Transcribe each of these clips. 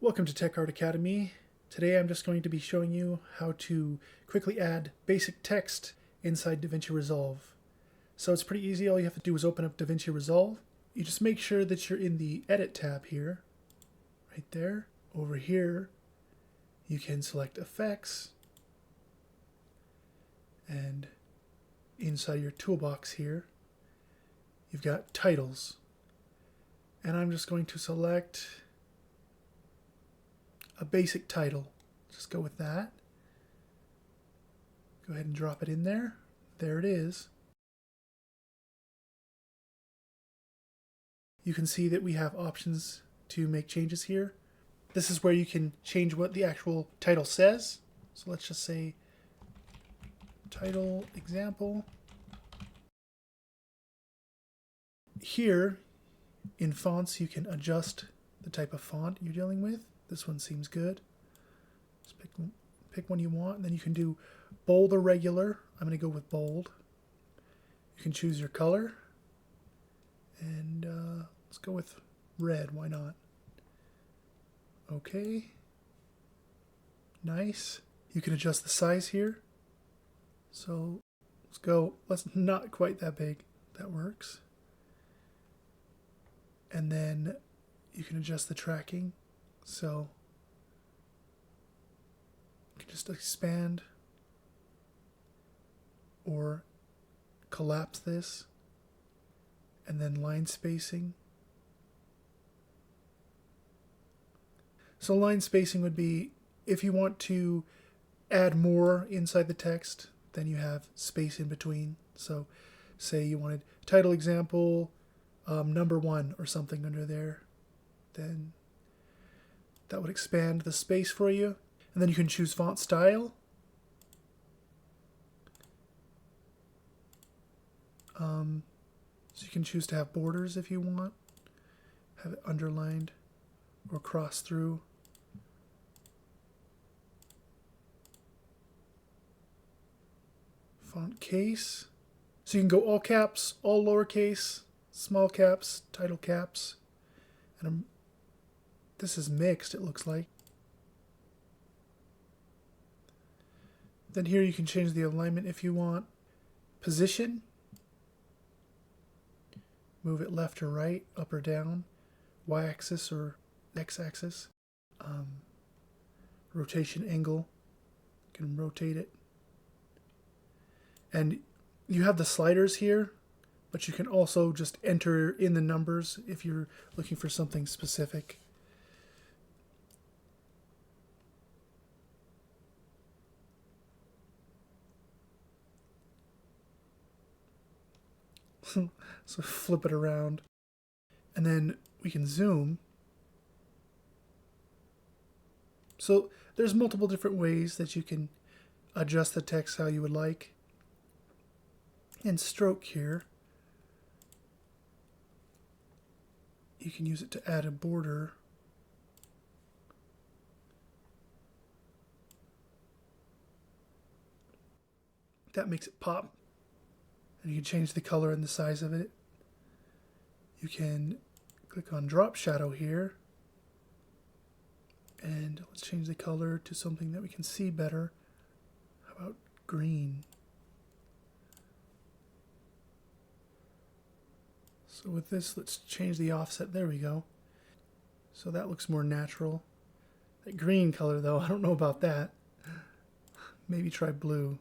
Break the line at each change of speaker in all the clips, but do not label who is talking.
Welcome to Tech Art Academy. Today I'm just going to be showing you how to quickly add basic text inside Davinci Resolve. So it's pretty easy. All you have to do is open up Davinci Resolve. You just make sure that you're in the Edit tab here, right there. Over here, you can select Effects, and inside your toolbox here, you've got Titles. And I'm just going to select a basic title. Just go with that. Go ahead and drop it in there. There it is. You can see that we have options to make changes here. This is where you can change what the actual title says. So let's just say title example. Here in fonts you can adjust the type of font you're dealing with. This one seems good. Just pick one you want, and then you can do bold or regular. I'm going to go with bold. You can choose your color, and let's go with red. Why not? Okay. Nice. You can adjust the size here. So let's go. Let's not quite that big. That works. And then you can adjust the tracking. So you can just expand or collapse this, and then line spacing. So line spacing would be if you want to add more inside the text, then you have space in between. So say you wanted title example number 1 or something under there, then that would expand the space for you. And then you can choose font style. So you can choose to have borders if you want, have it underlined or cross through. Font case. So you can go all caps, all lowercase, small caps, title caps. And this is mixed, it looks like. Then here you can change the alignment if you want. Position. Move it left or right, up or down. Y-axis or X-axis. Rotation angle. You can rotate it. And you have the sliders here, but you can also just enter in the numbers if you're looking for something specific. So flip it around, and then we can zoom. So there's multiple different ways that you can adjust the text how you would like. And stroke here, you can use it to add a border. That makes it pop. And you can change the color and the size of it. You can click on drop shadow here, and let's change the color to something that we can see better. How about green? So with this, let's change the offset. There we go. So that looks more natural. That green color though, I don't know about that. Maybe try blue.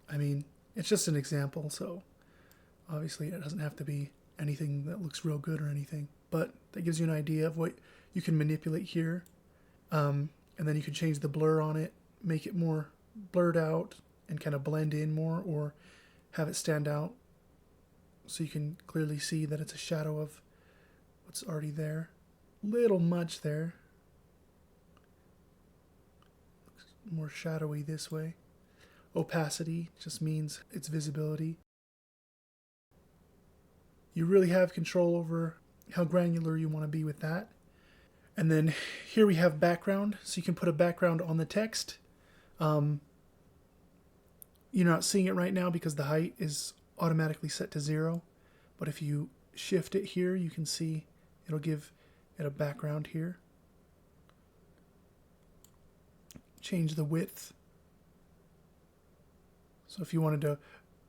I mean, it's just an example, so obviously it doesn't have to be anything that looks real good or anything, but that gives you an idea of what you can manipulate here. And then you can change the blur on it, make it more blurred out and kind of blend in more, or have it stand out so you can clearly see that it's a shadow of what's already there. Little much there. Looks more shadowy this way. Opacity just means its visibility. You really have control over how granular you want to be with that. And then here we have background, so you can put a background on the text. You're not seeing it right now because the height is automatically set to 0, but if you shift it here, you can see it'll give Get a background here. Change the width. So if you wanted to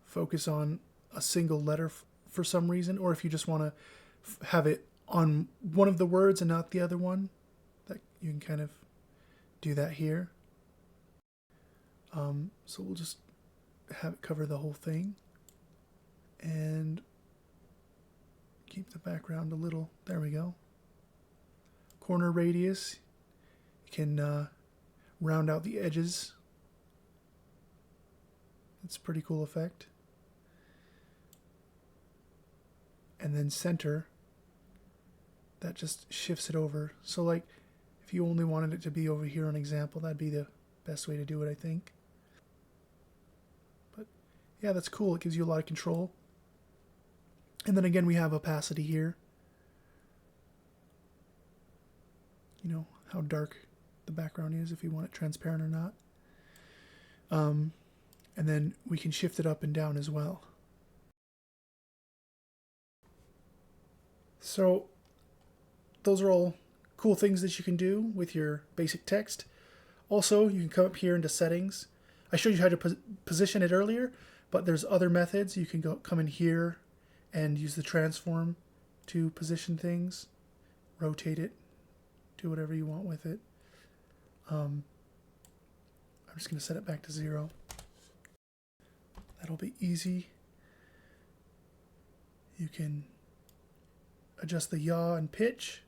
focus on a single letter for some reason, or if you just want to have it on one of the words and not the other one, that you can kind of do that here. So we'll just have it cover the whole thing and keep the background a little. There we go. Corner radius. You can round out the edges. It's a pretty cool effect. And then center, that just shifts it over. So like if you only wanted it to be over here on example, that'd be the best way to do it, I think. But yeah, that's cool. It gives you a lot of control. And then again, we have opacity here. You know, how dark the background is, if you want it transparent or not. And then we can shift it up and down as well. So those are all cool things that you can do with your basic text. Also, you can come up here into settings. I showed you how to position it earlier, but there's other methods. You can come in here and use the transform to position things, rotate it, do whatever you want with it. I'm just going to set it back to 0. That'll be easy. You can adjust the yaw and pitch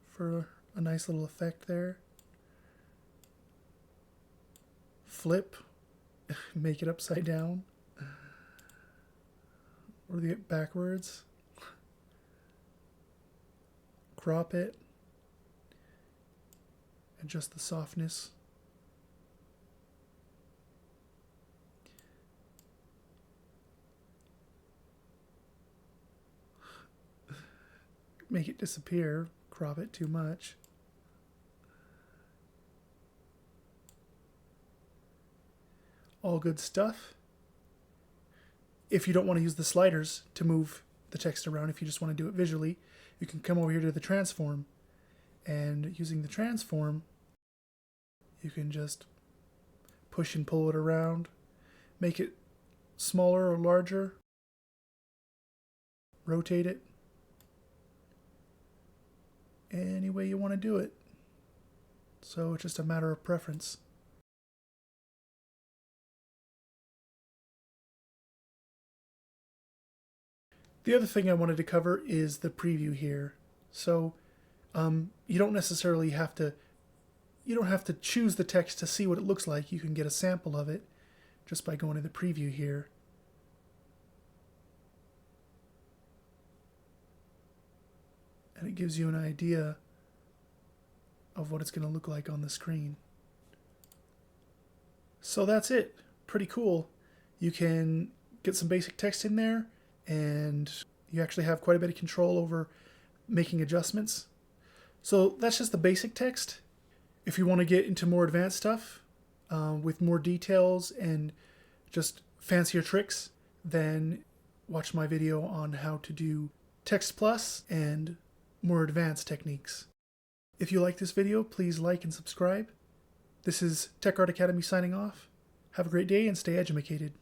for a nice little effect there. Flip, make it upside down, or the backwards. Crop it, adjust the softness. Make it disappear, crop it too much. All good stuff. If you don't want to use the sliders to move the text around, if you just want to do it visually, you can come over here to the transform. And using the transform, you can just push and pull it around, make it smaller or larger, rotate it, any way you want to do it. So it's just a matter of preference. The other thing I wanted to cover is the preview here. So you don't necessarily have to choose the text to see what it looks like. You can get a sample of it just by going to the preview here. And it gives you an idea of what it's going to look like on the screen. So that's it. Pretty cool. You can get some basic text in there, and you actually have quite a bit of control over making adjustments. So that's just the basic text. If you want to get into more advanced stuff with more details and just fancier tricks, then watch my video on how to do Text Plus and more advanced techniques. If you like this video, please like and subscribe. This is Tech Art Academy signing off. Have a great day and stay edumacated.